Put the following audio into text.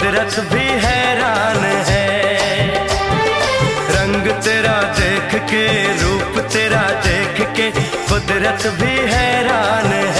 कुदरत भी हैरान है। रंग तेरा देख के, रूप तेरा देख के, कुदरत भी हैरान है।